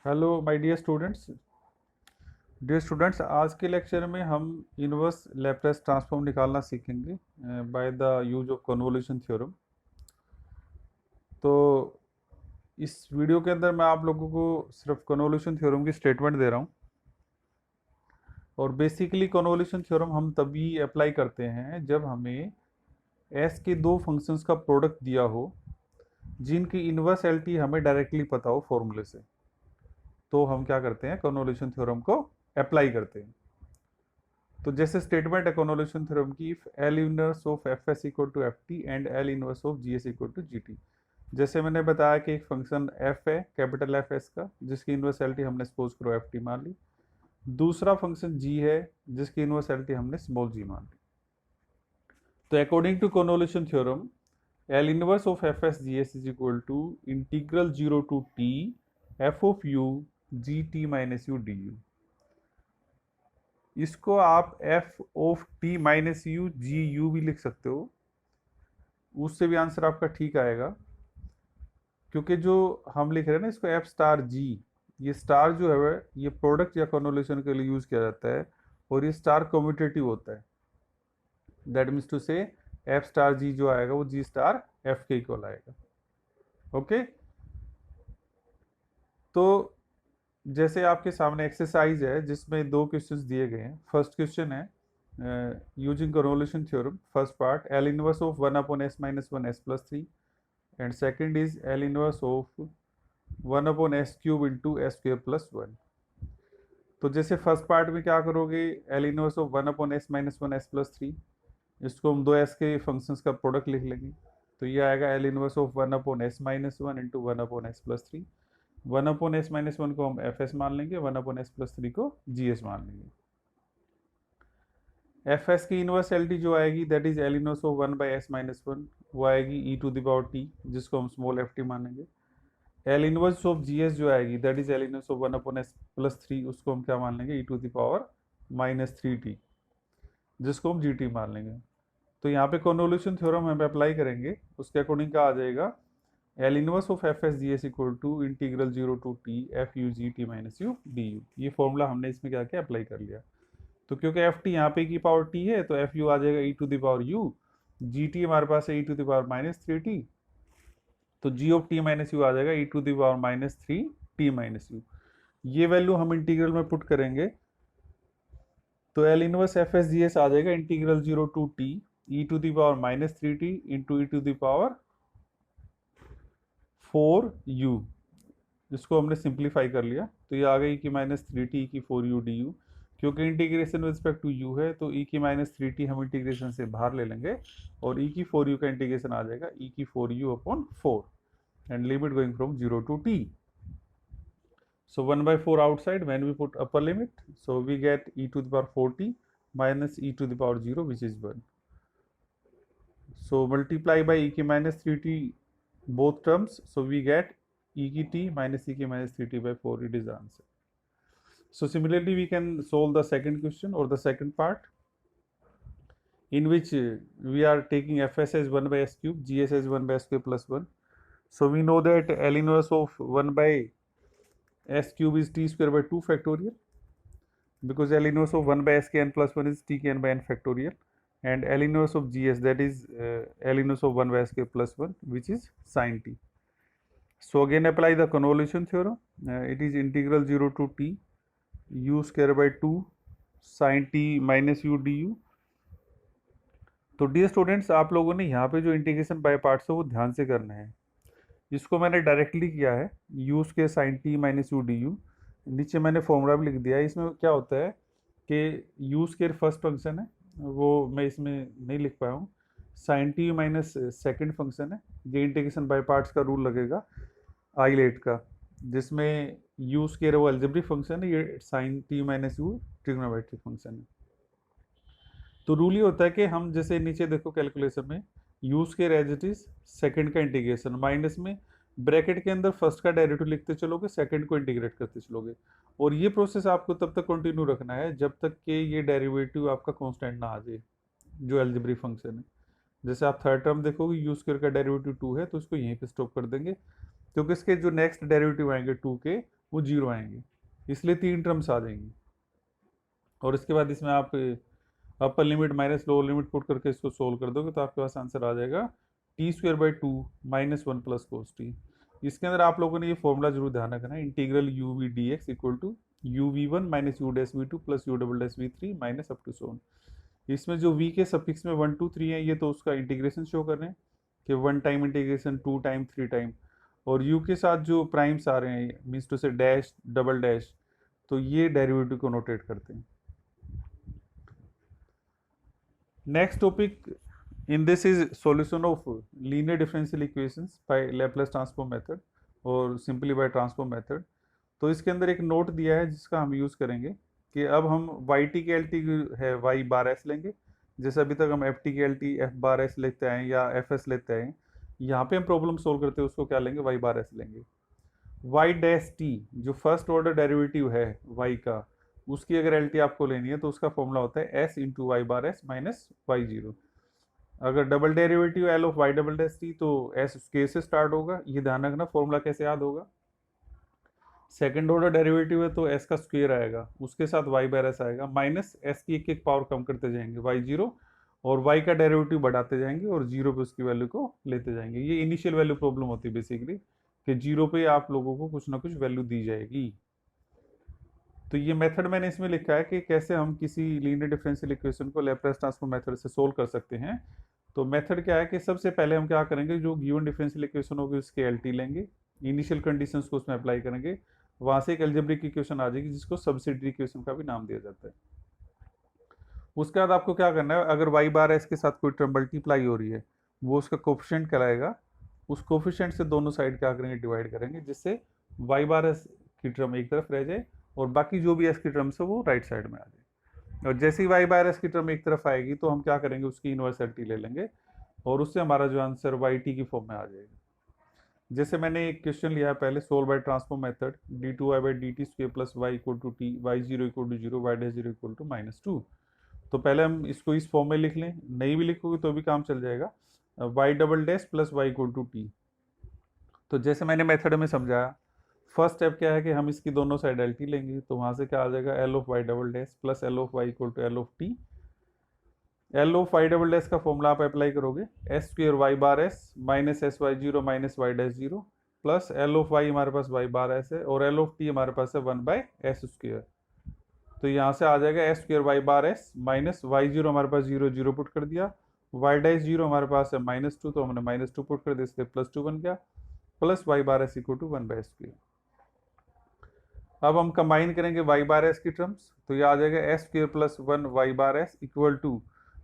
Hello my dear students, आज के lecture में हम इनवर्स लैप्लेस ट्रांसफॉर्म निकालना सीखेंगे by the use of convolution theorem. तो इस वीडियो के अंदर मैं आप लोगों को सिर्फ कन्वोल्यूशन थ्योरम की स्टेटमेंट दे रहा हूँ। और बेसिकली कन्वोल्यूशन थ्योरम हम तभी अप्लाई करते हैं जब हमें एस के दो फंक्शंस का प्रोडक्ट दिया हो जिनकी इन्वर्सलिटी हमें डायरेक्टली पता हो फॉर्मूले से। तो हम क्या करते हैं, कन्वोल्यूशन थ्योरम को अप्लाई करते हैं। तो जैसे स्टेटमेंट है कन्वोल्यूशन थ्योरम की, if L inverse of F s equal to f t and L inverse of g s equal to g t. जैसे मैंने बताया कि एक फंक्शन एफ है, कैपिटल एफ एस का, जिसकी इन्वर्सलिटी हमने सपोज करो एफ टी मान ली। दूसरा फंक्शन जी है जिसकी इन्वर्सलिटी हमने स्मॉल जी मान ली। तो according to convolution theorem, L inverse of F s ji s is equal to integral zero to t f of u g t minus u d u. इसको आप f of t minus u g u भी लिख सकते हो, उससे भी answer आपका ठीक आएगा। क्योंकि जो हम लिख रहे हैं ना इसको एफ स्टार जी, ये स्टार जो है ये प्रोडक्ट या कन्वोल्यूशन के लिए यूज किया जाता है और ये स्टार कम्यूटेटिव होता है। दैट मीन्स टू से एफ स्टार जी जो आएगा वो जी स्टार एफ के इक्वल आएगा। ओके, तो जैसे आपके सामने एक्सरसाइज है जिसमें दो क्वेश्चंस दिए गए हैं। फर्स्ट क्वेश्चन है using convolution theorem, first part L inverse of one upon S minus one S plus three, and second is L inverse of one upon S cube into S square plus one. तो जैसे first part में क्या करोगे, L inverse of one upon S minus one S plus three, इसको हम दो S के functions का प्रोडक्ट लिख लेंगे। तो ये आएगा L inverse of one upon S minus one into one upon s plus three. One upon S minus one को हम एफ एस मान लेंगे, one upon s plus three को जी एस मान लेंगे। एफ एस की इनवर्सलिटी जो आएगी that is L inverse of one by s minus one, वो आएगी e to the power t, जिसको हम स्मॉल एफ टी मानेंगे। L inverse of g s जो आएगी that is L inverse of one upon s plus three, उसको हम क्या मान लेंगे, e to the power minus three t, जिसको हम जी टी मान लेंगे। तो यहाँ पे कन्वोल्यूशन थ्योरम हम अप्लाई करेंगे, उसके अकॉर्डिंग क्या आ जाएगा, L inverse of F s ji s equal to integral zero to t f u g t minus u d u. ये फॉर्मूला हमने इसमें क्या किया, अप्लाई कर लिया। तो क्योंकि एफ टी यहाँ पे की पावर टी है तो एफ यू आ जाएगा e to the power u, g t हमारे पास है e to the power minus three t, तो g of t minus u आ जाएगा e to the power minus three t minus u. ये वैल्यू हम इंटीग्रल में पुट करेंगे तो एल इनवर्स एफ एस जी एस आ जाएगा integral zero to t e to the power minus three t into e to the power four you, जिसको हमने simplify कर लिया। तो ये आ गई की माइनस थ्री टी की फोर यू डी यू। क्योंकि integration with respect to u है तो ई की माइनस थ्री टी हम इंटीग्रेशन से बाहर ले लेंगे और ई की फोर यू का इंटीग्रेशन आ जाएगा ई की four u upon four and limit going from zero to t. So 1 by 4 outside, when we put upper limit, so we get e to the power 4t minus e to the power 0, which is 1. So multiply by e ki minus 3t both terms, so we get e ki t minus e ki minus 3t by 4. It is the answer. So similarly we can solve the second question or the second part, in which we are taking fs as 1 by s cube, gs as 1 by s square plus 1. So we know that L inverse of 1 by s cube is t square by 2 factorial, because L inverse of 1 by s k n plus 1 is t k n by n factorial, and L inverse of gs, that is L inverse of 1 by s k plus 1, which is sin t. So again apply the convolution theorem. It is integral 0 to t u square by 2 sin t minus u du. तो dear students, आप लोगों ने यहाँ पे जो integration by parts है वो ध्यान से करना है। इसको मैंने डायरेक्टली किया है, यू के sine t minus u d u, नीचे मैंने फॉर्मूला भी लिख दिया है। इसमें क्या होता है कि यू स्केयर फर्स्ट फंक्शन है, वो मैं इसमें नहीं लिख पाया हूँ। Sine t minus second function है, ये इंटीग्रेशन बाय पार्ट्स का रूल लगेगा आई लेट का, जिसमें यू स्केयर वो अलजेब्रिक फंक्शन है, ये sine t minus u trigonometric function है। तो रूल ये होता है कि हम जैसे नीचे देखो कैलकुलेशन में u square as it is second का इंटीग्रेशन, माइनस में ब्रैकेट के अंदर फर्स्ट का डेरिवेटिव लिखते चलोगे, सेकंड को इंटीग्रेट करते चलोगे, और ये प्रोसेस आपको तब तक कंटिन्यू रखना है जब तक कि ये डेरिवेटिव आपका कांस्टेंट ना आ जाए, जो अलजेब्रिक फंक्शन है। जैसे आप थर्ड टर्म देखोगे यू स्क्वायर का डेरिवेटिव 2 है, तो इसको यहीं पे स्टॉप कर देंगे, क्योंकि इसके जो नेक्स्ट डेरिवेटिव आएंगे 2 के वो 0 आएंगे, इसलिए 3 टर्म्स आ जाएंगी। और इसके बाद इसमें आप upper limit minus lower limit put करके इसको सोल्व कर दोगे तो आपके पास आंसर आ जाएगा t² - 1 प्लस कोस टी। इसके अंदर आप लोगों ने ये फॉर्मूला जरूर ध्यान रखना है, integral u v d x equal to uv1 minus u dash v2 plus u double dash v3 minus up to so on. इसमें जो v के सफिक्स में 1 2 3 है, ये तो उसका इंटीग्रेशन शो कर रहे हैं कि 1 टाइम इंटीग्रेशन, 2 टाइम, 3 टाइम, और u के साथ जो प्राइम्स आ रहे हैं मीन्स टू से डैश डबल डैश, तो ये डेरिवेटिव को नोटेट करते हैं। Next topic in this is solution of linear differential equations by Laplace transform method और simply by transform method। तो इसके अंदर एक नोट दिया है जिसका हम यूज़ करेंगे कि अब हम yt के lt है y बार s लेंगे, जैसे अभी तक हम ft के lt f बार s लेते आए या fs लेते आए, यहाँ पे हम प्रॉब्लम सोल्व करते हैं उसको क्या लेंगे, y बार s लेंगे। y डैश t जो फर्स्ट ऑर्डर डेरिवेटिव है y का, उसकी अगर lt आपको लेनी है तो उसका फॉर्मूला होता है s into y bar s minus y zero. अगर double derivative L of y double dash t तो एस के से स्टार्ट होगा, ये ध्यान रखना, फॉर्मूला कैसे याद होगा। सेकंड ऑर्डर डेरिवेटिव है तो एस का स्क्वायर आएगा, उसके साथ वाई बार एस आएगा, माइनस एस की एक एक पावर कम करते जाएंगे वाई जीरो, और वाई का डेरिवेटिव बढ़ाते जाएंगे और जीरो पे उसकी वैल्यू को लेते जाएंगे। ये इनिशियल वैल्यू प्रॉब्लम होती है बेसिकली कि जीरो पे आप लोगों को कुछ ना कुछ वैल्यू दी जाएगी। तो ये मेथड मैंने इसमें लिखा है कि कैसे हम किसी लीनियर डिफरेंशियल इक्वेशन को लैप्लास ट्रांसफॉर्म मेथड से सोल्व कर सकते हैं। तो मेथड क्या है कि सबसे पहले हम क्या करेंगे, जो गिवन डिफरेंशियल इक्वेशन होगी उसके एलटी लेंगे, इनिशियल कंडीशंस को उसमें अप्लाई करेंगे, वहां से एक एल्जेब्रिक इक्वेशन आ जाएगी जिसको सब्सिडियरी इक्वेशन का भी नाम दिया जाता है। उसके बाद आपको क्या करना है, अगर वाई बार एस के साथ कोई टर्म मल्टीप्लाई हो रही है वो उसका कोफिशिएंट कहलाएगा, उस कोफिशिएंट से दोनों साइड क्या करेंगे, डिवाइड करेंगे, जिससे वाई बार एस की टर्म एक तरफ रह जाए और बाकी जो भी एस की टर्म्स है वो राइट साइड में आ जाए। और जैसे ही वाई बार एस की टर्म एक तरफ आएगी तो हम क्या करेंगे, उसकी इनवर्सिटी ले लेंगे और उससे हमारा जो आंसर वाई टी की फॉर्म में आ जाएगा। जैसे मैंने एक क्वेश्चन लिया है पहले, solve by transform method, d two y by d t square plus y equal to t, y zero equal to zero, y dash zero equal to minus two. तो पहले हम इसको इस फॉर्म में लिख लें, नहीं भी लिखोगे तो भी काम चल जाएगा, y double dash plus y equal to t. तो जैसे मैंने मेथड में समझाया, फर्स्ट स्टेप क्या है कि हम इसकी दोनों साइड एल टी लेंगे, तो वहां से क्या आ जाएगा, L of y double dash plus L of y equal to L of t. L of y double dash का फॉर्मूला आप अप्लाई करोगे, s square y bar s minus s y zero minus y dash zero, plus L of y हमारे पास Y bar S है और L of T हमारे पास है 1 बाय एस स्क्वायर। तो यहाँ से आ जाएगा s square y bar s minus y zero, हमारे पास जीरो जीरो पुट कर दिया, वाई डैश जीरो हमारे पास है -2 तो हमने -2 पुट कर दिया, इसलिए +2 बन गया, plus y bar s equal to 1 by square. अब हम कंबाइन करेंगे वाई बार एस की टर्म्स, तो ये आ जाएगा s square plus 1 y bar s equal to,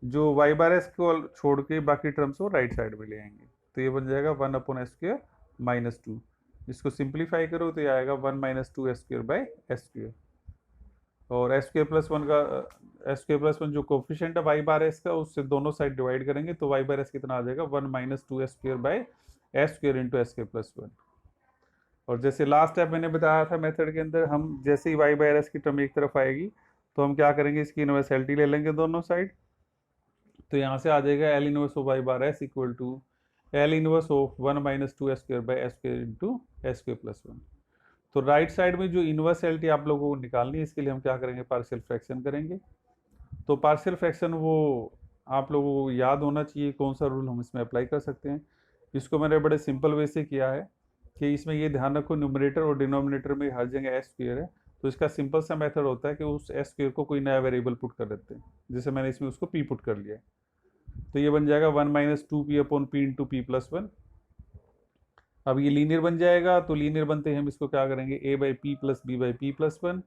जो वाई बार एस को छोड़ के बाकी टर्म्स को राइट साइड में ले आएंगे, तो ये बन जाएगा 1 अपॉन एस स्क्वायर -2। इसको सिंप्लीफाई करो तो ये आएगा 1 - 2 s square by s square, और एस स्क्वायर प्लस 1 का एस स्क्वायर प्लस 1 जो कोफिशिएंट है वाई बार एस का, उससे दोनों साइड डिवाइड करेंगे तो वाई बार एस कितना आ जाएगा, 1 - 2 s square by s square into s square plus 1। और जैसे लास्ट स्टेप मैंने बताया था मेथड के अंदर, हम जैसे ही वाई बार एस की टर्म एक तरफ आएगी तो हम क्या करेंगे, इसकी इनवर्सिटी ले लेंगे दोनों साइड, तो यहाँ से आ जाएगा L inverse of y bar s equal to L inverse of 1 - 2 s square by s square into s square plus 1। तो राइट साइड में जो इनवर्सिटी आप लोगों को निकालनी है, इसके लिए हम क्या करेंगे, पार्शियल फ्रैक्शन करेंगे। तो पार्शियल फ्रैक्शन वो आप लोगों को याद होना चाहिए कौन सा रूल हम इसमें अप्लाई कर सकते हैं। इसको मैंने बड़े सिंपल वे से किया है कि इसमें ये ध्यान रखो, न्यूमरेटर और डिनोमिनेटर में हर जगह एस स्क्वायर है, तो इसका सिंपल सा मेथड होता है कि उस एस स्क्वायर को कोई नया वेरिएबल पुट कर देते हैं, जैसे मैंने इसमें उसको पी पुट कर लिया है, तो ये बन जाएगा 1 - 2 P upon P into p plus 1। अब ये लीनियर बन जाएगा, तो लीनियर बनते हैं हम इसको क्या करेंगे, a by p plus b by p plus 1,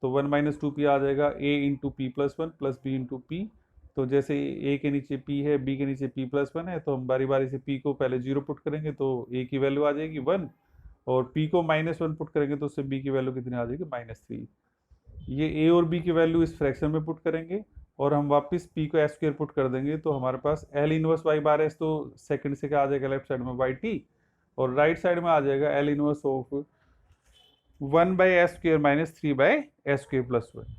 तो 1 - 2 पी आ जाएगा a into p plus 1 plus b into p. तो जैसे a के नीचे p है, b के नीचे p प्लस 1 है, तो हम बारी बारी से p को पहले 0 पुट करेंगे तो a की वैल्यू आ जाएगी 1, और p को -1 पुट करेंगे तो उससे b की वैल्यू कितनी आ जाएगी, -3। ये a और b की वैल्यू इस फ्रैक्शन में पुट करेंगे और हम वापस p को एस स्क्वायर पुट कर देंगे, तो हमारे पास L inverse y bar s, तो सेकंड से क्या आ जाएगा, लेफ्ट साइड में वाई टी, और राइट साइड में आ जाएगा L inverse of 1 by s square minus 3 by s square plus 1।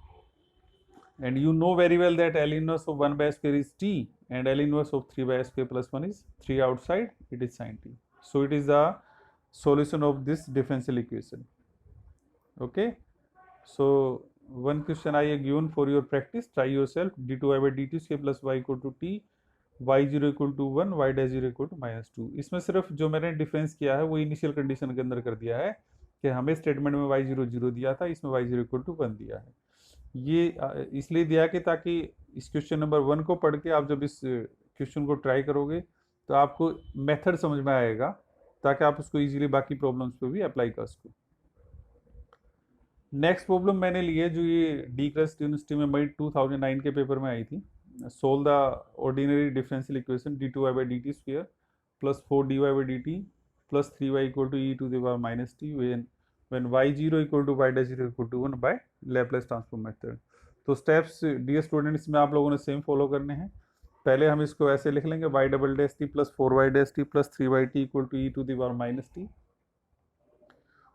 and you know very well that L inverse of 1 by s square is t and L inverse of 3 by s square plus 1 is 3 outside, it is sin t. So it is the solution of this differential equation. Okay, so one question I have given for your practice, try yourself. d2y by dt square plus y equal to t, y0 equal to 1, y dash 0 equal to -2. इसमें सिर्फ जो मैंने difference किया है वो initial condition के अंदर कर दिया है कि हमें स्टेटमेंट में y0 0 दिया था, इसमें y0 इक्वल टू 1 दिया है। ये इसलिए दिया कि ताकि इस क्वेश्चन नंबर 1 को पढ़ के आप जब इस क्वेश्चन को ट्राई करोगे तो आपको मेथड समझ में आएगा, ताकि आप उसको इजीली बाकी प्रॉब्लम्स पे भी अप्लाई कर सको। नेक्स्ट प्रॉब्लम मैंने ली है जो ये डी क्रस्ट यूनिवर्सिटी में मई 2009 के पेपर में आई थी। Solve the ordinary differential equation d2y by dt square plus 4dy by dt plus 3y equal to e to the power minus t when y0 equal to y dash 0 equal to 1 by Laplace transform method. तो steps dear students में आप लोगों ने same follow करने हैं। पहले हम इसको ऐसे लिख लेंगे y double dash T plus 4y dash T plus 3y t equal to e to the power minus t.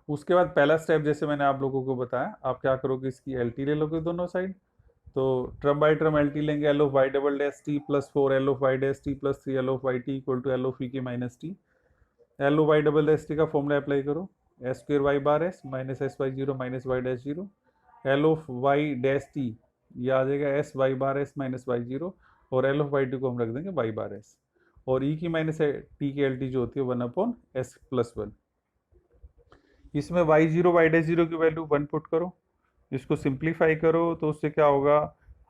उसके बाद पहला स्टेप जैसे मैंने आप लोगों को बताया, आप क्या करोगे, इसकी एल टी ले लोगे दोनों साइड। तो term by term L T लेंगे, L of y double dash T plus 4 L of y dash T plus 3 L of y T equal to L of e के minus t. L of y double dash t का formula apply करो, s square y bar s minus s y zero minus y dash zero. L of y dash t ये आ जाएगा s Y bar s minus y zero, और L of y T को हम रख देंगे Y bar S, और e की माइनस टी की एल टी जो होती है 1 अपॉन एस प्लस 1। इसमें y0 y डैश 0 की वैल्यू 1 पुट करो, इसको सिंप्लीफाई करो तो उससे क्या होगा,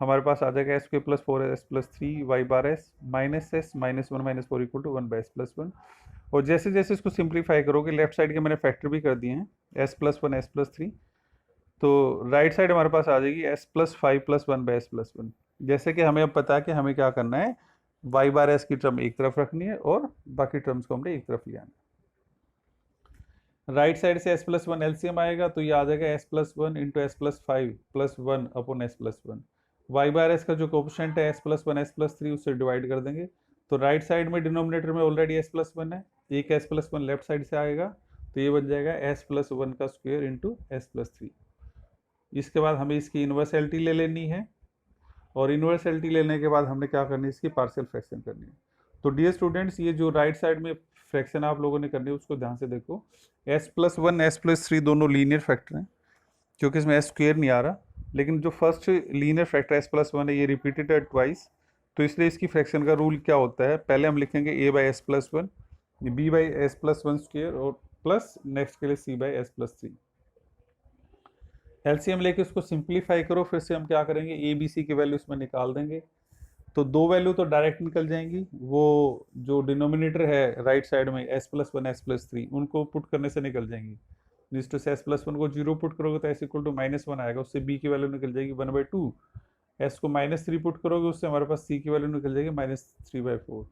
हमारे पास आ जाएगा एस के plus 4 s plus 3 y bar s minus s minus 1 minus 4 equal to 1 by s plus 1। और जैसे जैसे इसको सिंप्लीफाई करोगे, लेफ्ट साइड के मैंने फैक्टर भी कर दिए हैं, एस प्लस 1 एस प्लस 3, तो राइट साइड हमारे पास आ जाएगी S plus 5 plus 1 by s plus 1। जैसे कि हमें अब पता है कि हमें क्या करना है, वाई बार एस की टर्म एक तरफ रखनी है और बाकी टर्म्स को हमने एक तरफ ले आना है। राइट साइड से एस प्लस 1 एलसीएम आएगा तो ये आ जाएगा s plus 1 into s plus 5 plus 1 upon s plus 1। Y bar s का जो कोफिशिएंट है एस प्लस 1 एस प्लस 3 उससे डिवाइड कर देंगे, तो राइट साइड में डिनोमिनेटर में ऑलरेडी एस प्लस 1 है, एक एस प्लस 1 लेफ्ट साइड से आएगा तो ये बन जाएगा एस प्लस 1 का स्क्वायर इंटू एस प्लस 3। इसके बाद हमें इसकी इन्वर्सलिटी ले लेनी है, और इन्वर्सलिटी लेने के बाद हमने क्या करनी है, इसकी पार्शियल फ्रैक्शन करनी है। तो डियर स्टूडेंट्स, ये जो राइट साइड में फ्रैक्शन आप लोगों ने करनी है उसको ध्यान से देखो। एस प्लस 1 एस प्लस 3 दोनों लीनियर फैक्टर हैं, क्योंकि इसमें एस स्क्वेयर नहीं आ रहा, लेकिन जो first linear factor S plus 1 है ये रिपीटेड है ट्वाइस, तो इसलिए इसकी फ्रैक्शन का रूल क्या होता है, पहले हम लिखेंगे a by s plus 1, b by s plus 1 square, और प्लस नेक्स्ट के लिए c by s plus 3। LCM लेके उसको सिंप्लीफाई करो, फिर से हम क्या करेंगे, ए बी सी की वैल्यू इसमें निकाल देंगे, तो दो वैल्यू तो डायरेक्ट निकल जाएंगी, वो जो डिनोमिनेटर है राइट साइड में एस प्लस 1 एस प्लस 3 उनको पुट करने से निकल जाएंगी। जिस से एस प्लस 1 को 0 पुट करोगे तो एस इक्वल टू माइनस 1 आएगा, उससे बी की वैल्यू निकल जाएगी 1/2। एस को -3 पुट करोगे उससे हमारे पास सी की वैल्यू निकल जाएगी -3/4।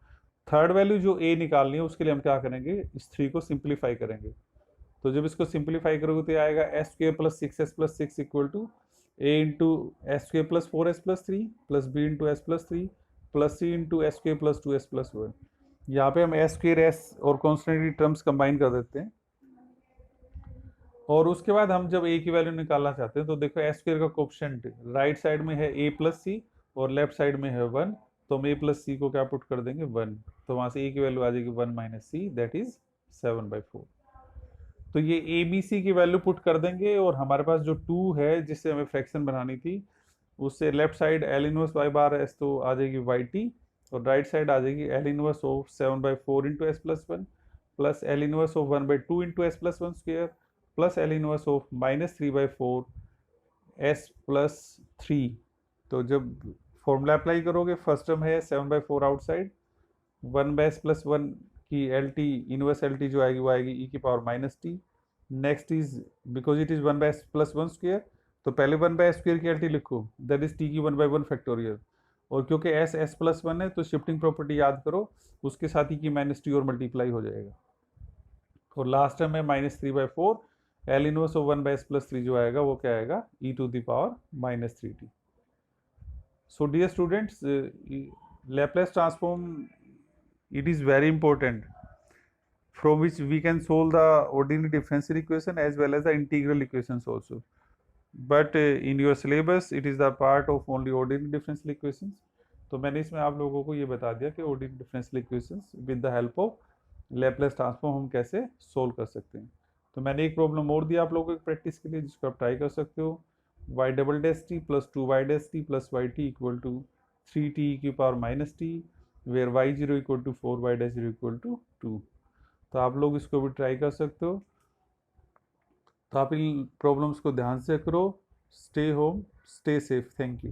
थर्ड वैल्यू जो ए निकालनी है उसके लिए हम क्या करेंगे, इस 3 को सिंप्लीफाई करेंगे, तो जब इसको सिंप्लीफाई करोगे तो आएगा s square plus 6s plus 6 equal to a into s square plus 4s plus 3 plus b into s plus 3 plus c into s square plus 2s plus 1। यहाँ पे हम एस स्क्वायर एस और constant की terms combine कर देते हैं, और उसके बाद हम जब ए की वैल्यू निकालना चाहते हैं तो देखो एस स्क्वायर का कोफिशिएंट राइट साइड में है ए प्लस सी और लेफ्ट साइड में है 1, तो हम ए प्लस सी को क्या पुट कर देंगे 1, तो वहाँ से ए की वैल्यू आ जाएगी 1 माइनस सी दैट इज 7/4। तो ये ए बी सी की वैल्यू पुट कर देंगे, और हमारे पास जो 2 है जिससे हमें फ्रैक्शन बनानी थी उससे left side L inverse y bar s तो आ जाएगी वाई टी, और राइट साइड आ जाएगी L inverse of 7/4 into s plus 1 plus L inverse of 1/2 into s plus 1 square plus L inverse of -3/4 s plus 3। तो जब formula apply करोगे, first term है 7/4 आउटसाइड, 1 बाय एस प्लस 1 की L T inverse L T जो आएगी वो आएगी ई की power minus T. Next is because it is 1 by s plus 1 square, तो पहले 1 बाय एस स्क्वेयर की एल टी लिखो दैट इज टी की 1/1 फैक्टोरियल, और क्योंकि एस एस प्लस 1 है तो शिफ्टिंग प्रॉपर्टी याद करो, उसके साथ ही की -t और मल्टीप्लाई हो जाएगा, और लास्ट टर्म है -3/4 L inverse of 1 by s plus 3 जो आएगा वो क्या आएगा e to the power -3t। So dear students, Laplace transform, it is very important, from which we can solve the ordinary differential equation as well as the integral equations also. But in your syllabus it is the part of only ordinary differential equations. तो मैंने इसमें आप लोगों को ये बता दिया कि ordinary differential equations with the help of Laplace transform हम कैसे सोल्व कर सकते हैं। तो मैंने एक प्रॉब्लम और दिया आप लोगों को प्रैक्टिस के लिए, जिसको आप ट्राई कर सकते हो। y double dash T plus 2y dash T plus Y T equal to 3t की power -t, where y0 equal to 4y0 equal to 2। तो आप लोग इसको भी ट्राई कर सकते हो। तो आप इन प्रॉब्लम्स को ध्यान से करो। Stay home, stay safe. Thank you.